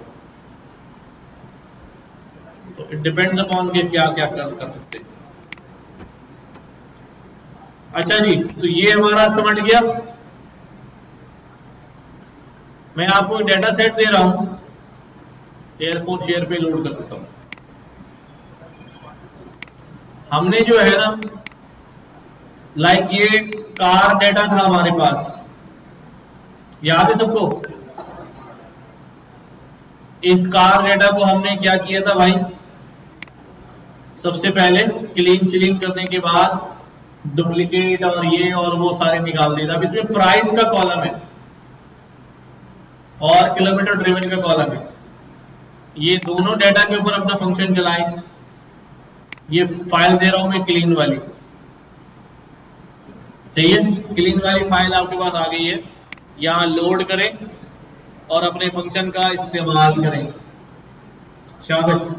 तो इट डिपेंड्स अपॉन के क्या क्या कर सकते हैं। अच्छा जी, तो ये हमारा समझ गया। मैं आपको एक डेटा सेट दे रहा हूं, एयरफोन शेयर पे लोड कर देता हूं। हमने जो है ना, लाइक ये कार डेटा था हमारे पास, याद है सबको? इस कार डेटा को हमने क्या किया था भाई? सबसे पहले क्लीन सीलिंग करने के बाद डुप्लीकेट और ये और वो सारे निकाल दिए। अब इसमें प्राइस का कॉलम है और किलोमीटर ड्रिवन का कॉलम है। ये दोनों डेटा के ऊपर अपना फंक्शन चलाएं। ये फाइल दे रहा हूं मैं क्लीन वाली, चाहिए? क्लीन वाली फाइल आपके पास आ गई है, यहां लोड करें और अपने फंक्शन का इस्तेमाल करें। शाबाश।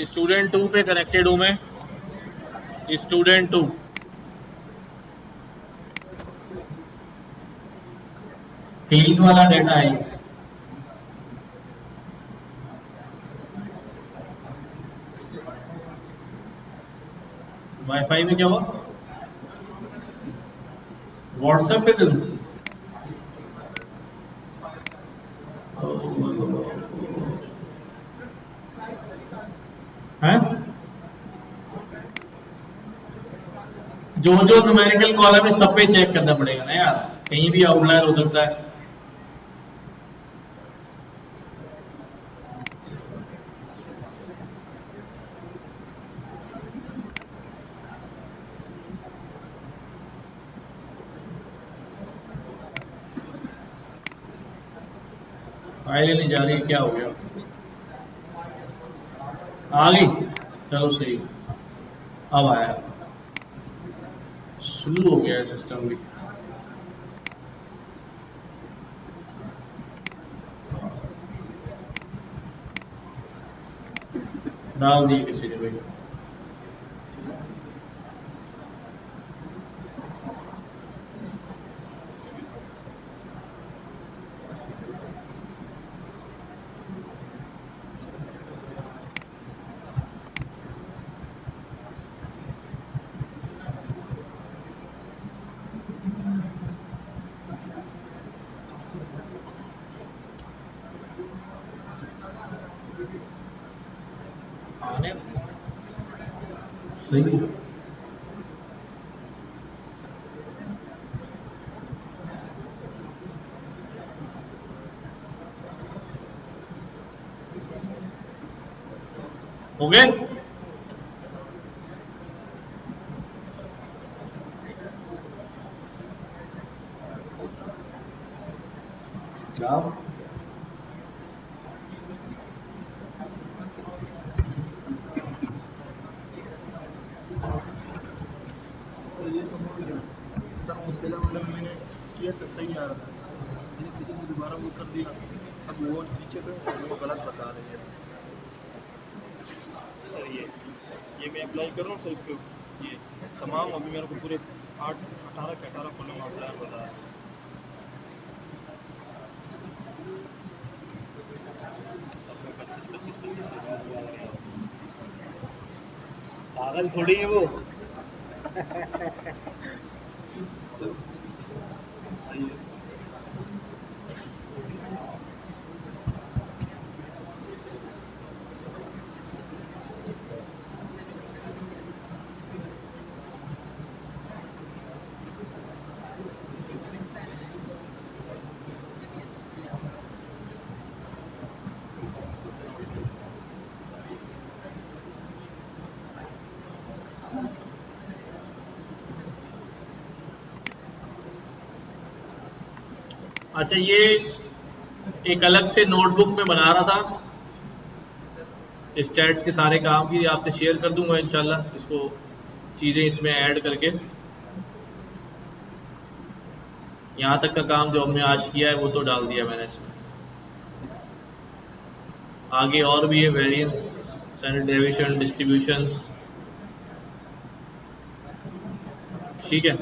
स्टूडेंट 2 पे कनेक्टेड हूं मैं, स्टूडेंट 2। हीट वाला डाटा है। वाईफाई में क्या हुआ? व्हाट्सएप पे दिल है। जो जो न्यूमेरिकल कॉलम है सब पे चेक करना पड़ेगा ना यार, कहीं भी आउटलायर हो सकता है। फाइल नहीं जा रही, क्या हो गया? आ गई, चलो सही, अब आया, शुरू हो गया है सिस्टम भी। डाल दिए किसी ने भाई। आने सही हो गए। जाओ ये तो हो गया सर, मुद्दे मतलब मैंने किया तो सही आ रहा था, मैंने किसी से दोबारा वो कर दिया, अब वो नीचे पे वो गलत बता रही है सर। ये मैं अप्लाई कर रहा हूँ सर इसको, ये तमाम अभी मेरे को पूरे 18 के 18 कॉलम अप्लाई बता रहा है। अब मैं 25 पागल थोड़ी है वो। सही है। अच्छा, ये एक अलग से नोटबुक में बना रहा था, स्टैट्स के सारे काम की आपसे शेयर कर दूंगा इंशाल्लाह, इसको चीज़ें इसमें ऐड करके। यहाँ तक का काम जो हमने आज किया है वो तो डाल दिया मैंने इसमें, आगे और भी है वेरिएंस, स्टैंडर्ड डेविएशन, डिस्ट्रीब्यूशंस, ठीक है।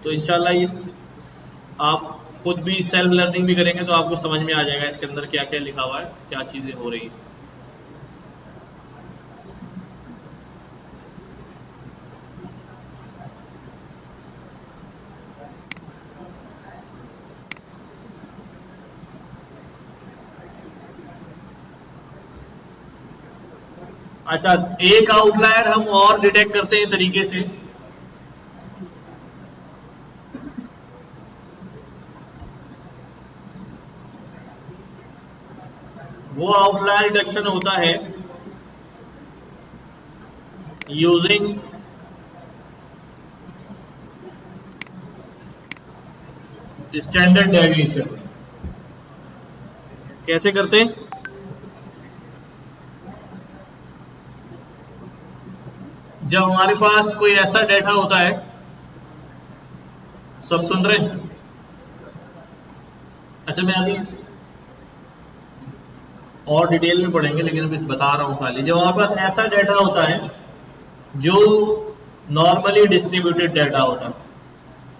तो इंशाल्लाह ये आप खुद भी सेल्फ लर्निंग भी करेंगे तो आपको समझ में आ जाएगा इसके अंदर क्या क्या लिखा हुआ है, क्या चीज़ें हो रही हैं। अच्छा, एक आउटलायर हम और डिटेक्ट करते हैं तरीके से, वो आउटलायर डिटेक्शन होता है यूजिंग स्टैंडर्ड डेविएशन। कैसे करते हैं? जब हमारे पास कोई ऐसा डेटा होता है, सब सुन रहे हैं? अच्छा, मैं अभी और डिटेल में पढ़ेंगे लेकिन अभी बता रहा हूं खाली, जब हमारे पास ऐसा डेटा होता है जो नॉर्मली डिस्ट्रीब्यूटेड डेटा होता है।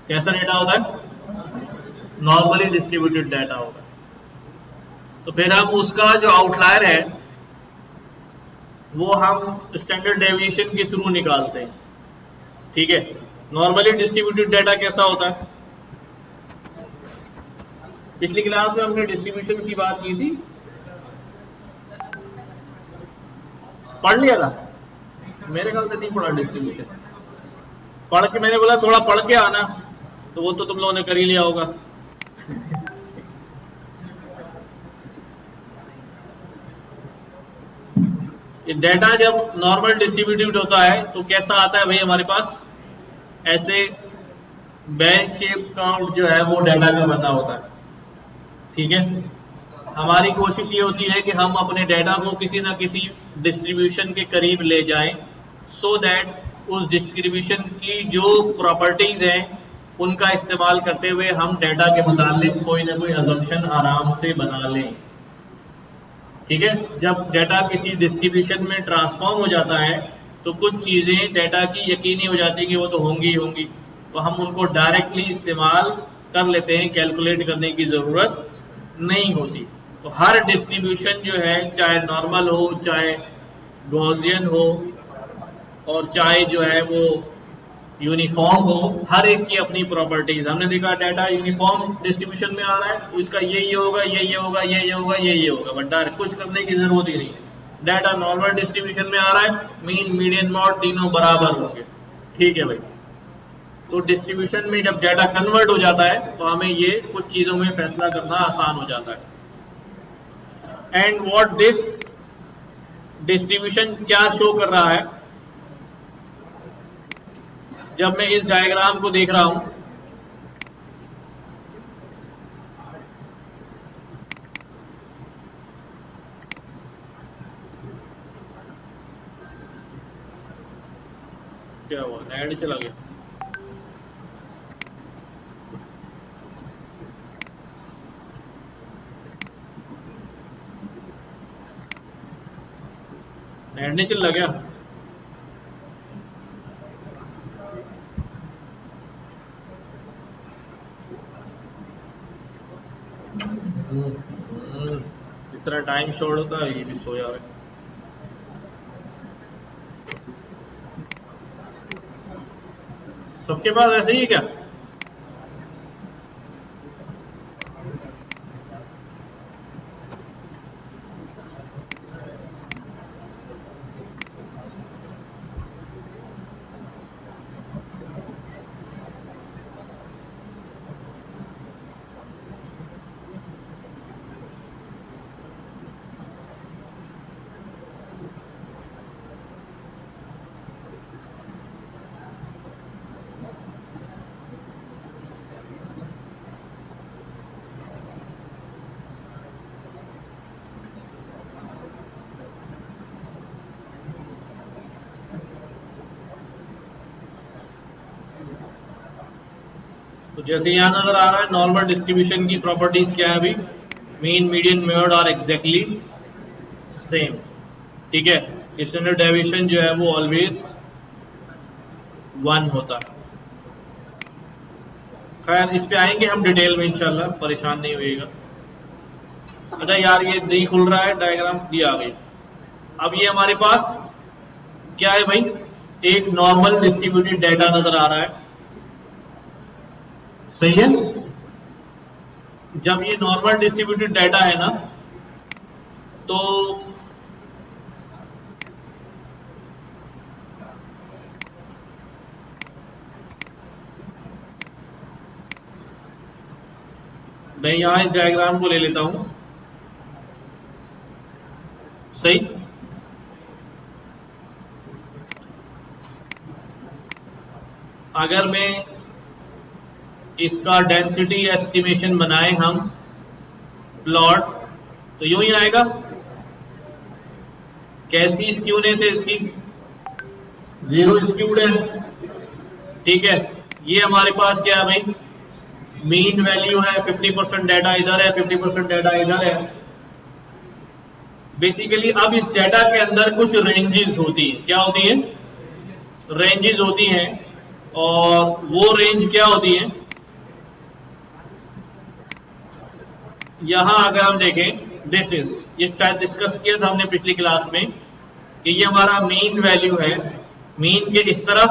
कैसा डेटा होता है? नॉर्मली डिस्ट्रीब्यूटेड डाटा होगा। तो फिर हम उसका जो आउटलायर है वो हम स्टैंडर्ड डेविएशन के थ्रू निकालते हैं। ठीक है, नॉर्मली डिस्ट्रीब्यूटेड डाटा कैसा होता है? पिछली क्लास में हमने डिस्ट्रीब्यूशन की बात की थी, पढ़ लिया था मेरे ख्याल से, नहीं पढ़ा डिस्ट्रीब्यूशन। पढ़ के मैंने बोला थोड़ा पढ़ के आना, तो वो तो तुम लोगों ने कर ही लिया होगा। डेटा जब नॉर्मल डिस्ट्रीब्यूटेड होता है तो कैसा आता है भाई हमारे पास? ऐसे बेल शेप काउंट जो है वो डाटा का बना होता है। ठीक है, हमारी कोशिश ये होती है कि हम अपने डाटा को किसी ना किसी डिस्ट्रीब्यूशन के करीब ले जाएं, सो दैट उस डिस्ट्रीब्यूशन की जो प्रॉपर्टीज हैं उनका इस्तेमाल करते हुए हम डाटा के मुतालिक कोई ना कोई अजम्पशन आराम से बना लें। ठीक है, जब डाटा किसी डिस्ट्रीब्यूशन में ट्रांसफॉर्म हो जाता है तो कुछ चीजें डाटा की यकीनी हो जाती है कि वो तो होंगी ही होंगी, तो हम उनको डायरेक्टली इस्तेमाल कर लेते हैं, कैलकुलेट करने की जरूरत नहीं होती। तो हर डिस्ट्रीब्यूशन जो है, चाहे नॉर्मल हो, चाहे गॉसियन हो, और चाहे जो है वो यूनिफॉर्म हो, हर एक की अपनी प्रॉपर्टीज। हमने देखा डाटा यूनिफॉर्म डिस्ट्रीब्यूशन में आ रहा है तो इसका ये होगा, ये होगा, ये होगा, ये होगा, बट डायरेक्ट कुछ करने की जरूरत ही नहीं है। डाटा नॉर्मल डिस्ट्रीब्यूशन में आ रहा है, मीन, मीडियन, मॉड तीनों बराबर होंगे। ठीक है भाई, तो डिस्ट्रीब्यूशन में जब डाटा कन्वर्ट हो जाता है तो हमें ये कुछ चीजों में फैसला करना आसान हो जाता है। एंड व्हाट दिस डिस्ट्रीब्यूशन क्या शो कर रहा है? जब मैं इस डायग्राम को देख रहा हूं, क्या हुआ? नेट चला गया। नेट नहीं चल रहा क्या? इतना टाइम शॉर्ट होता है, ये भी सो जाए। सबके पास ऐसे ही है क्या? तो जैसे यहां नजर आ रहा है, नॉर्मल डिस्ट्रीब्यूशन की प्रॉपर्टीज क्या है अभी? Mean, median, mode are exactly same. ठीक है, स्टैंडर्ड डेविएशन जो है वो ऑलवेज 1 होता है। खैर, इस पे आएंगे हम डिटेल में इंशाल्लाह, परेशान नहीं होइएगा। अच्छा यार, ये नहीं खुल रहा है डायग्राम, ये आ गई। अब ये हमारे पास क्या है भाई? एक नॉर्मल डिस्ट्रीब्यूटेड डाटा नजर आ रहा है, सही है। जब ये नॉर्मल डिस्ट्रीब्यूटेड डाटा है ना, तो मैं यहां इस डायग्राम को ले लेता हूं, सही। अगर मैं इसका डेंसिटी एस्टिमेशन बनाए हम प्लॉट, तो यूं ही आएगा। कैसी स्क्यूनेस है इसकी? 0 स्क्यूड है। ठीक है, ये हमारे पास क्या है भाई? मीन वैल्यू है, 50% डाटा इधर है, 50% डाटा इधर है। बेसिकली अब इस डाटा के अंदर कुछ रेंजेस होती हैं। क्या होती है? रेंजेस होती हैं। और वो रेंज क्या होती है? यहां अगर हम देखें दिस इज, ये शायद डिस्कस किया था हमने पिछली क्लास में कि ये हमारा मीन वैल्यू है। मीन के इस तरफ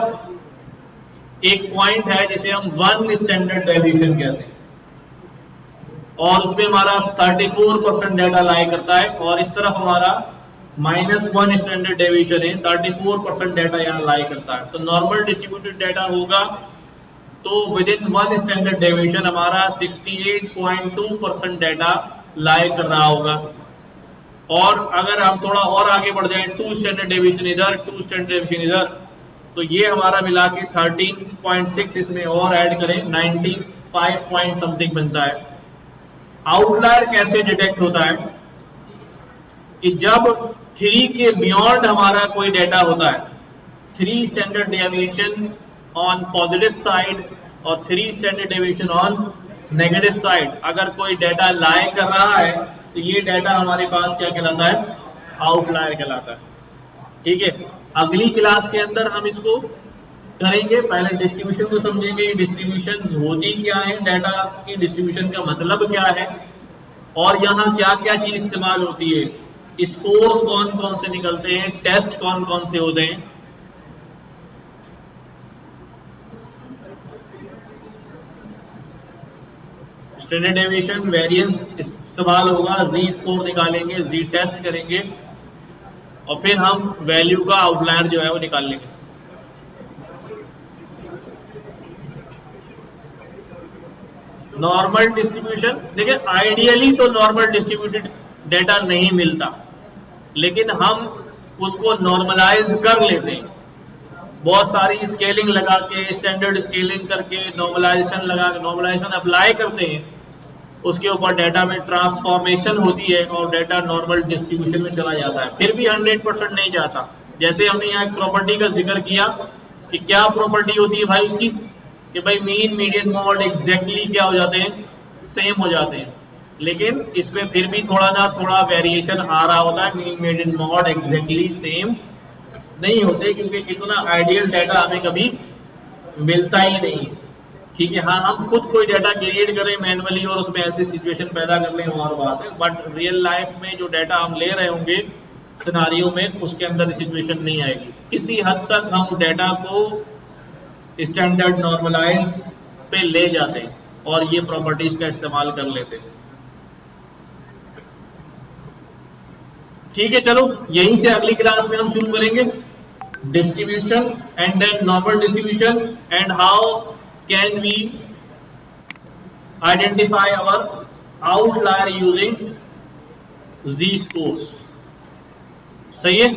एक पॉइंट है जिसे हम 1 स्टैंडर्ड डेविएशन कहते हैं और उसमें हमारा 34% डाटा लाई करता है और इस तरफ हमारा -1 स्टैंडर्ड डेविएशन है, 34% डाटा यहाँ लाई करता है। तो नॉर्मल डिस्ट्रीब्यूटेड डाटा होगा तो विद इन 1 स्टैंडर्ड डेविएशन हमारा 68.2% डाटा लाई कर रहा होगा। और अगर हम थोड़ा और आगे बढ़ जाएं, 2 स्टैंडर्ड डेविएशन इधर, 2 स्टैंडर्ड डेविएशन इधर, तो ये हमारा मिला के 13.6 इसमें और ऐड करें 95 पॉइंट समथिंग बनता है। आउटलायर कैसे डिटेक्ट होता है कि जब 3 के बियॉन्ड हमारा कोई डाटा होता है, 3 standard deviation on positive side और 3 standard deviation on negative side, अगर कोई डाटा लाई कर रहा है तो ये डाटा हमारे पास क्या कहलाता है, आउटलायर कहलाता है। ठीक है, अगली क्लास के अंदर हम इसको करेंगे, पहले डिस्ट्रीब्यूशन को समझेंगे, डिस्ट्रीब्यूशन होती क्या है, डाटा की डिस्ट्रीब्यूशन का मतलब क्या है और यहाँ क्या क्या चीज इस्तेमाल होती है, स्कोर्स कौन कौन से निकलते हैं, टेस्ट कौन कौन से होते हैं। स्टैंडर्ड डेविएशन वेरिएंस इस्तेमाल होगा, जी स्कोर निकालेंगे, जी टेस्ट करेंगे और फिर हम वैल्यू का आउटलायर जो है वो निकाल लेंगे। नॉर्मल डिस्ट्रीब्यूशन, देखिए आइडियली तो नॉर्मल डिस्ट्रीब्यूटेड डेटा नहीं मिलता, लेकिन हम उसको नॉर्मलाइज कर लेते हैं, बहुत सारी स्केलिंग लगा के, स्टैंडर्ड स्केलिंग करके, नॉर्मलाइजेशन लगा के, नॉर्मलाइजेशन अप्लाई करते हैं, उसके ऊपर डाटा में ट्रांसफॉर्मेशन होती है और डाटा नॉर्मल डिस्ट्रीब्यूशन में चला जाता है, फिर भी 100% नहीं जाता। जैसे हमने यहाँ एक प्रॉपर्टी का जिक्र किया कि क्या प्रॉपर्टी होती है भाई उसकी, कि भाई मीन मीडियन मॉड एग्जैक्टली क्या हो जाते हैं, सेम हो जाते हैं, लेकिन इसमें फिर भी थोड़ा ना थोड़ा वेरिएशन आ रहा होता है, mean median mode exactly same नहीं होते क्योंकि इतना आइडियल डाटा हमें कभी मिलता ही नहीं। ठीक है, हाँ हम खुद कोई डाटा क्रिएट करें मैनुअली और उसमें ऐसी सिचुएशन पैदा कर लें और बात है, बट रियल लाइफ में जो डाटा हम ले रहे होंगे सिनारियो में, उसके अंदर सिचुएशन नहीं आएगी। किसी हद तक हम डाटा को स्टैंडर्ड नॉर्मलाइज पे ले जाते हैं और ये प्रॉपर्टीज का इस्तेमाल कर लेते हैं। ठीक है, चलो यहीं से अगली क्लास में हम शुरू करेंगे distribution and then normal distribution and how can we identify our outlier using Z scores. सही है।